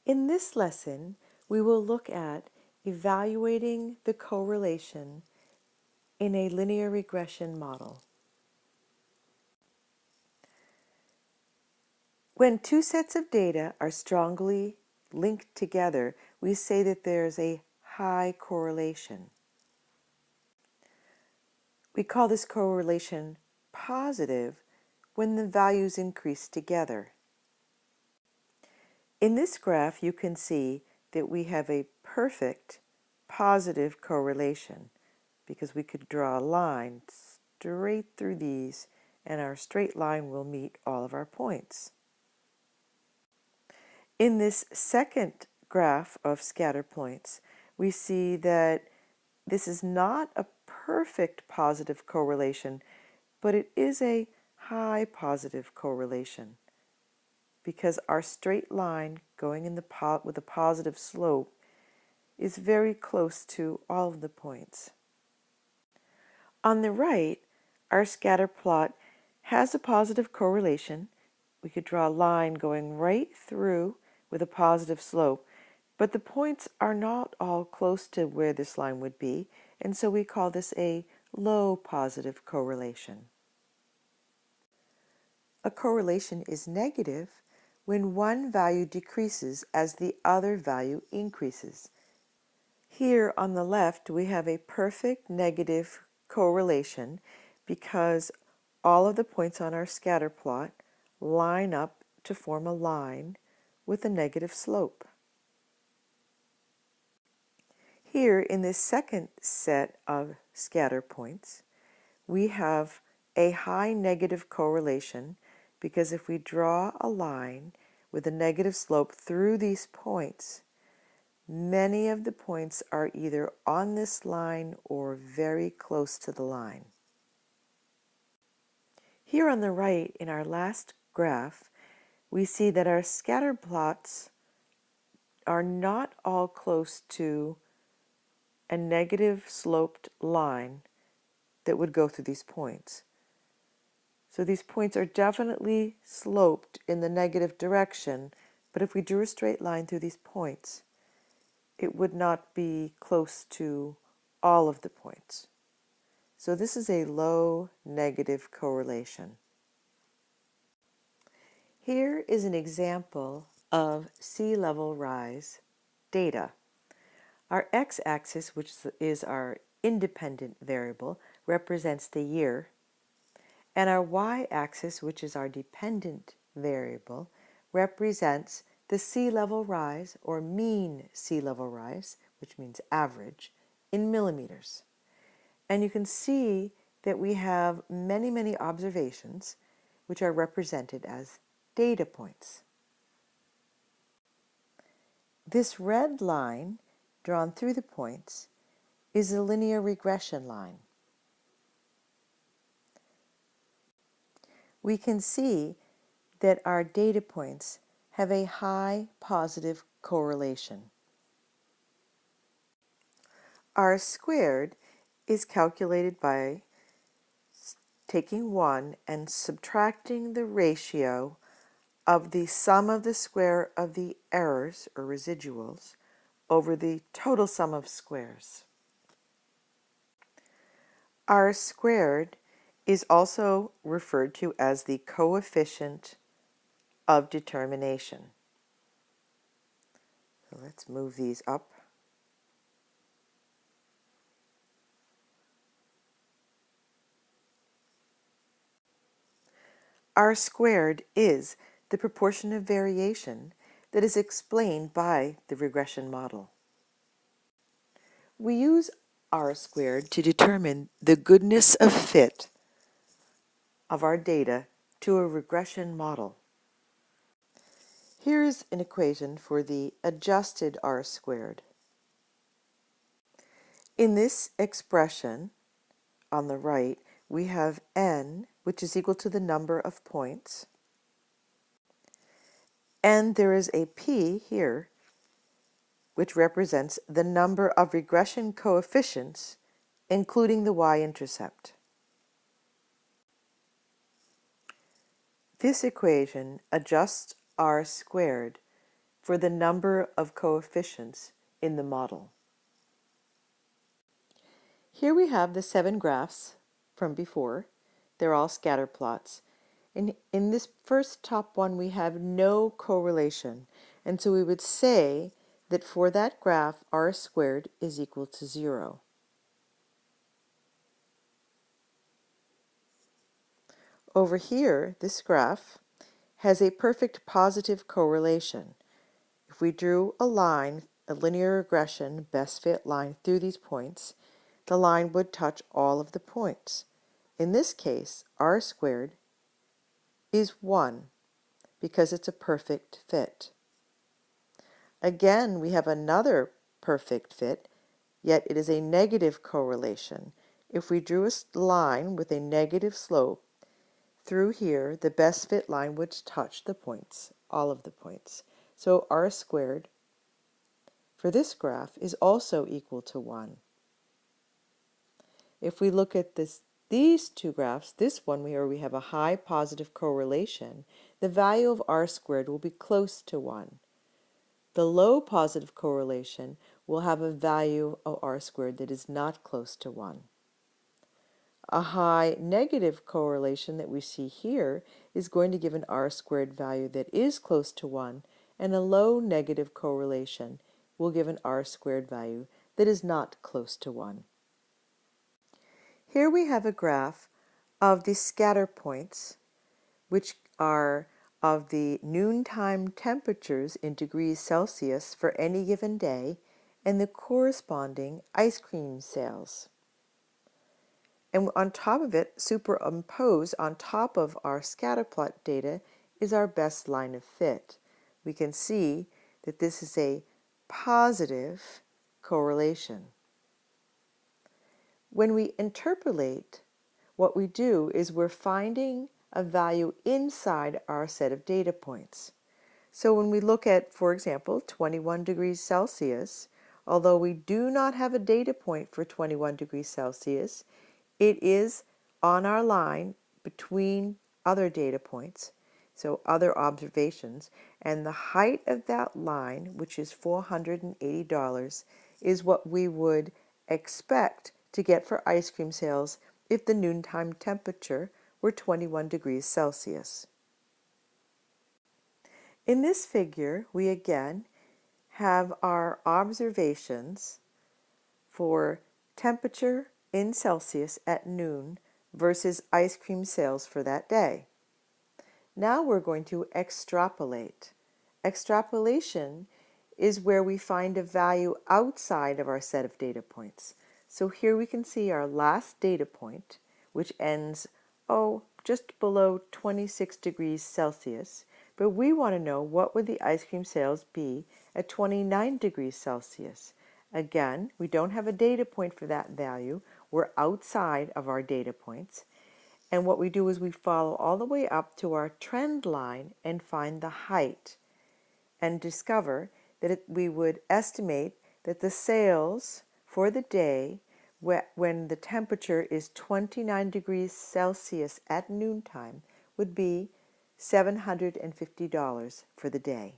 In this lesson, we will look at evaluating the correlation in a linear regression model. When two sets of data are strongly linked together, we say that there's a high correlation. We call this correlation positive when the values increase together. In this graph, you can see that we have a perfect positive correlation because we could draw a line straight through these and our straight line will meet all of our points. In this second graph of scatter points, we see that this is not a perfect positive correlation, but it is a high positive correlation because our straight line going in with a positive slope is very close to all of the points. On the right, our scatter plot has a positive correlation. We could draw a line going right through with a positive slope, but the points are not all close to where this line would be, and so we call this a low positive correlation. A correlation is negative when one value decreases as the other value increases. Here on the left, we have a perfect negative correlation because all of the points on our scatter plot line up to form a line with a negative slope. Here in this second set of scatter points, we have a high negative correlation because if we draw a line with a negative slope through these points, many of the points are either on this line or very close to the line. Here on the right, in our last graph, we see that our scatter plots are not all close to a negative sloped line that would go through these points. So these points are definitely sloped in the negative direction, but if we drew a straight line through these points, it would not be close to all of the points. So this is a low negative correlation. Here is an example of sea level rise data. Our x-axis, which is our independent variable, represents the year, and our y-axis, which is our dependent variable, represents the sea level rise, or mean sea level rise, which means average, in millimeters. And you can see that we have many, many observations which are represented as data points. This red line drawn through the points is a linear regression line. We can see that our data points have a high positive correlation. R² is calculated by taking 1 and subtracting the ratio of the sum of the square of the errors, or residuals, over the total sum of squares. R² is also referred to as the coefficient of determination. So let's move these up. R² is the proportion of variation that is explained by the regression model. We use R² to determine the goodness of fit of our data to a regression model. Here is an equation for the adjusted R². In this expression on the right, we have n, which is equal to the number of points, and there is a p here, which represents the number of regression coefficients, including the y-intercept. This equation adjusts R² for the number of coefficients in the model. Here we have the 7 graphs from before. They're all scatter plots. In this first top one, we have no correlation. And so we would say that for that graph, r squared is equal to 0. Over here, this graph has a perfect positive correlation. If we drew a line, a linear regression best fit line through these points, the line would touch all of the points. In this case, r squared is 1 because it's a perfect fit. Again, we have another perfect fit, yet it is a negative correlation. If we drew a line with a negative slope through here, the best fit line would touch the points, all of the points. So r squared for this graph is also equal to 1. If we look at these two graphs, this one where we have a high positive correlation, the value of r squared will be close to 1. The low positive correlation will have a value of r squared that is not close to 1. A high negative correlation that we see here is going to give an r squared value that is close to 1, and a low negative correlation will give an r squared value that is not close to 1. Here we have a graph of the scatter points, which are of the noontime temperatures in degrees Celsius for any given day and the corresponding ice cream sales. And on top of it, superimposed on top of our scatter plot data, is our best line of fit. We can see that this is a positive correlation. When we interpolate, what we do is we're finding a value inside our set of data points. So when we look at, for example, 21 degrees Celsius, although we do not have a data point for 21 degrees Celsius, it is on our line between other data points, so other observations, and the height of that line, which is $480, is what we would expect to get for ice cream sales if the noontime temperature were 21 degrees Celsius. In this figure, we again have our observations for temperature in Celsius at noon versus ice cream sales for that day. Now we're going to extrapolate. Extrapolation is where we find a value outside of our set of data points. So here we can see our last data point, which ends, just below 26 degrees Celsius, but we want to know what would the ice cream sales be at 29 degrees Celsius. Again, we don't have a data point for that value. We're outside of our data points. And what we do is we follow all the way up to our trend line and find the height and discover that we would estimate that the sales for the day when the temperature is 29 degrees Celsius at noontime would be $750 for the day.